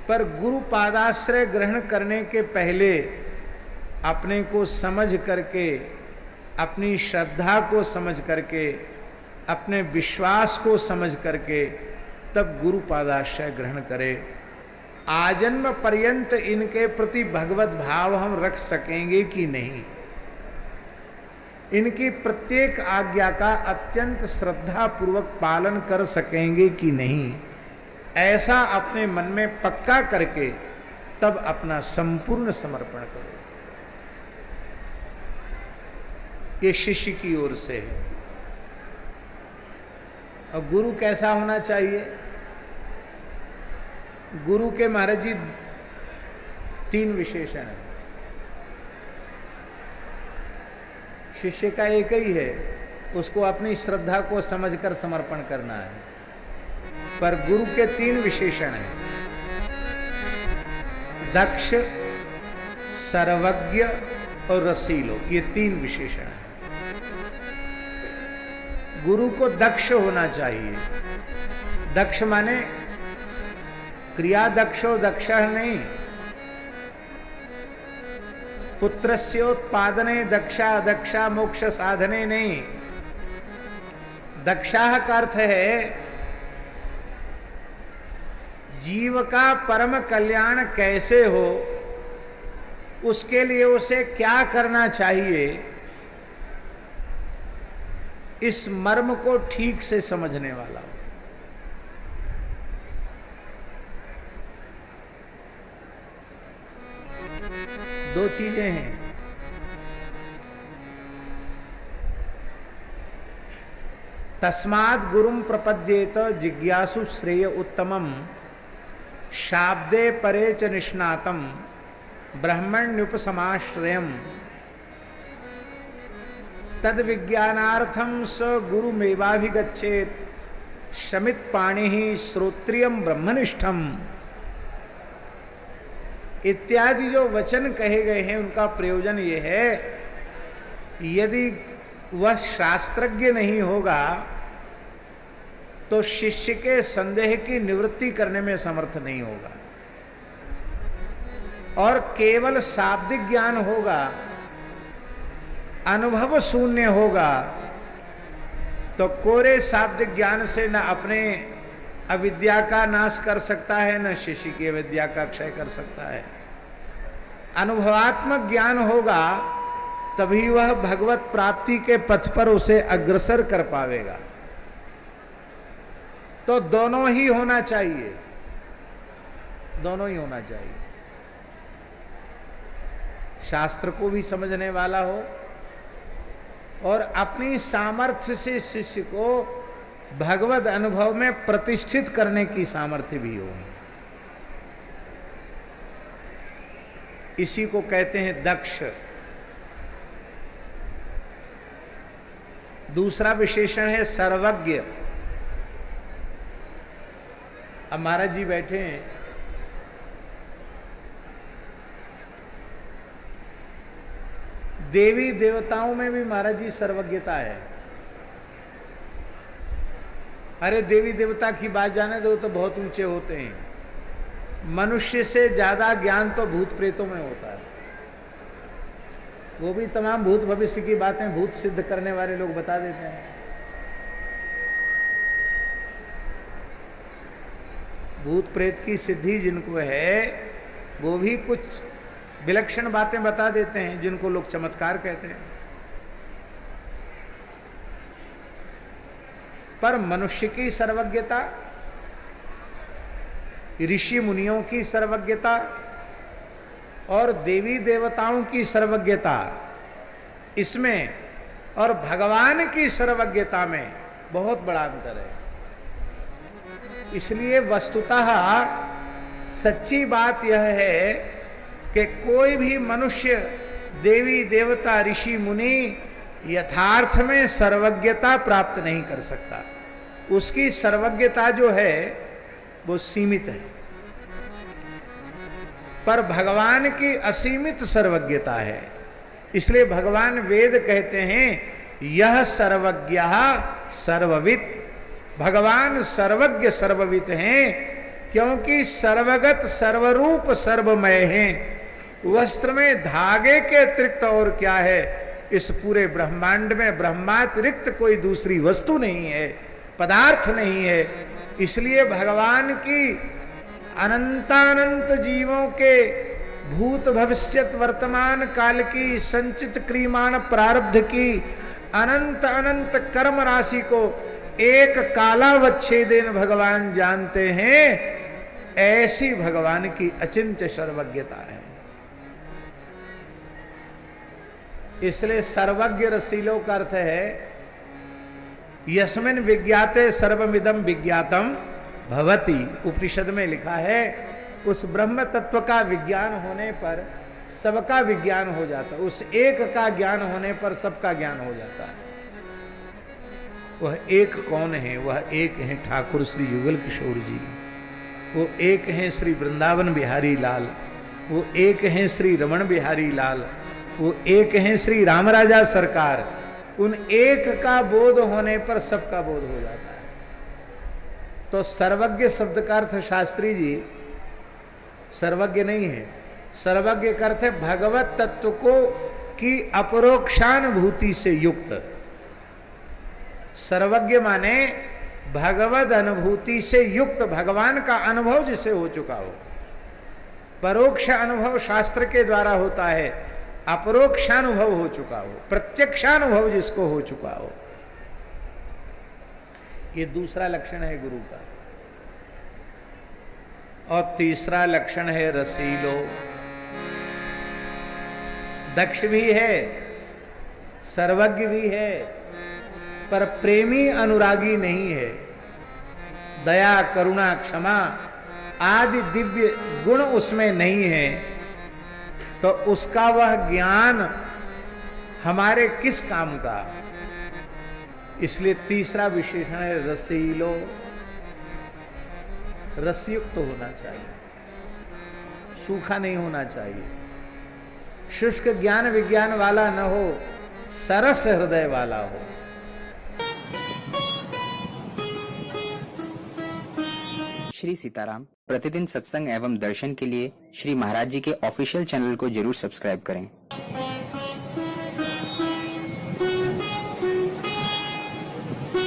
पर गुरु पादाश्रय ग्रहण करने के पहले अपने को समझ करके, अपनी श्रद्धा को समझ करके, अपने विश्वास को समझ करके तब गुरु पादाश्रय ग्रहण करे। आजन्म पर्यंत इनके प्रति भगवत भाव हम रख सकेंगे कि नहीं, इनकी प्रत्येक आज्ञा का अत्यंत श्रद्धा पूर्वक पालन कर सकेंगे कि नहीं, ऐसा अपने मन में पक्का करके तब अपना संपूर्ण समर्पण करो। ये शिष्य की ओर से है। और गुरु कैसा होना चाहिए? गुरु के महाराज जी 3 विशेषण है। शिष्य का एक ही है, उसको अपनी श्रद्धा को समझकर समर्पण करना है। पर गुरु के 3 विशेषण हैं, दक्ष, सर्वज्ञ और रसीलो। ये 3 विशेषण हैं। गुरु को दक्ष होना चाहिए। दक्ष माने क्रिया दक्षो दक्ष नहीं, पुत्रस्योत्पादने दक्षा दक्षा मोक्ष साधने नहीं। दक्षाह का अर्थ है जीव का परम कल्याण कैसे हो, उसके लिए उसे क्या करना चाहिए, इस मर्म को ठीक से समझने वाला हो। दो चीजें हैं, तस्माद् गुरुं प्रपद्येत जिज्ञासु श्रेय उत्तमम शाब्दे परे च निष्णातम ब्रह्मण्युपसमाश्रयम् तद विज्ञानार्थम स गुरुमेवाभिगच्छेत शमित पाणि श्रोत्रियम ब्रह्मनिष्ठम। इत्यादि जो वचन कहे गए हैं उनका प्रयोजन ये है, यदि वह शास्त्रज्ञ नहीं होगा तो शिष्य के संदेह की निवृत्ति करने में समर्थ नहीं होगा, और केवल शाब्दिक ज्ञान होगा, अनुभव शून्य होगा, तो कोरे शाब्दिक ज्ञान से न अपने अविद्या का नाश कर सकता है, न शिष्य की अविद्या का क्षय कर सकता है। अनुभवात्मक ज्ञान होगा तभी वह भगवत प्राप्ति के पथ पर उसे अग्रसर कर पावेगा। तो दोनों ही होना चाहिए, दोनों ही होना चाहिए। शास्त्र को भी समझने वाला हो और अपनी सामर्थ्य से शिष्य को भगवत अनुभव में प्रतिष्ठित करने की सामर्थ्य भी हो। इसी को कहते हैं दक्ष। दूसरा विशेषण है सर्वज्ञ। अब महाराज जी बैठे हैं, देवी देवताओं में भी महाराज जी सर्वज्ञता है। अरे देवी देवता की बात जाने दो तो बहुत ऊंचे होते हैं, मनुष्य से ज्यादा ज्ञान तो भूत प्रेतों में होता है। वो भी तमाम भूत भविष्य की बातें भूत सिद्ध करने वाले लोग बता देते हैं। भूत प्रेत की सिद्धि जिनको है वो भी कुछ विलक्षण बातें बता देते हैं जिनको लोग चमत्कार कहते हैं। पर मनुष्य की सर्वज्ञता, ऋषि मुनियों की सर्वज्ञता और देवी देवताओं की सर्वज्ञता, इसमें और भगवान की सर्वज्ञता में बहुत बड़ा अंतर है। इसलिए वस्तुतः सच्ची बात यह है कि कोई भी मनुष्य, देवी देवता, ऋषि मुनि यथार्थ में सर्वज्ञता प्राप्त नहीं कर सकता। उसकी सर्वज्ञता जो है वो सीमित है, पर भगवान की असीमित सर्वज्ञता है। इसलिए भगवान वेद कहते हैं यह सर्वज्ञः सर्ववित्। भगवान सर्वज्ञ सर्ववित् हैं क्योंकि सर्वगत सर्वरूप सर्वमय हैं। वस्त्र में धागे के अतिरिक्त और क्या है? इस पूरे ब्रह्मांड में ब्रह्मातिरिक्त कोई दूसरी वस्तु नहीं है, पदार्थ नहीं है। इसलिए भगवान की अनंतानंत जीवों के भूत भविष्यत वर्तमान काल की संचित क्रियमाण प्रारब्ध की अनंत अनंत कर्म राशि को एक कालावच्छेदेन भगवान जानते हैं। ऐसी भगवान की अचिंत्य सर्वज्ञता है। इसलिए सर्वज्ञ रसीलो का अर्थ है यस्मिन विज्ञाते सर्वमिदं विज्ञातम भवति। उपनिषद में लिखा है उस ब्रह्म तत्व का विज्ञान होने पर सबका विज्ञान हो जाता है, उस एक का ज्ञान होने पर सबका ज्ञान हो जाता है। वह एक कौन है? वह एक है ठाकुर श्री युगल किशोर जी, वो एक हैं श्री वृंदावन बिहारी लाल, वो एक हैं श्री रमण बिहारी लाल, वो एक हैं श्री रामराजा सरकार। उन एक का बोध होने पर सबका बोध हो जाता है। तो सर्वज्ञ शब्द का अर्थ शास्त्री जी सर्वज्ञ नहीं है। सर्वज्ञ का अर्थ है भगवत तत्व को की अपरोक्षानुभूति से युक्त। सर्वज्ञ माने भगवद अनुभूति से युक्त, भगवान का अनुभव जिसे हो चुका हो। परोक्ष अनुभव शास्त्र के द्वारा होता है, अपरोक्षानुभव हो चुका हो, प्रत्यक्षानुभव जिसको हो चुका हो। ये दूसरा लक्षण है गुरु का। और तीसरा लक्षण है रसीलो। दक्ष भी है, सर्वज्ञ भी है, पर प्रेमी अनुरागी नहीं है। दया करुणा क्षमा आदि दिव्य गुण उसमें नहीं है, तो उसका वह ज्ञान हमारे किस काम का? इसलिए तीसरा विशेषण है रसीलो। रसयुक्त होना चाहिए, सूखा नहीं होना चाहिए, शुष्क ज्ञान विज्ञान वाला न हो, सरस हृदय वाला हो। श्री सीताराम प्रतिदिन सत्संग एवं दर्शन के लिए श्री महाराज जी के ऑफिशियल चैनल को जरूर सब्सक्राइब करें।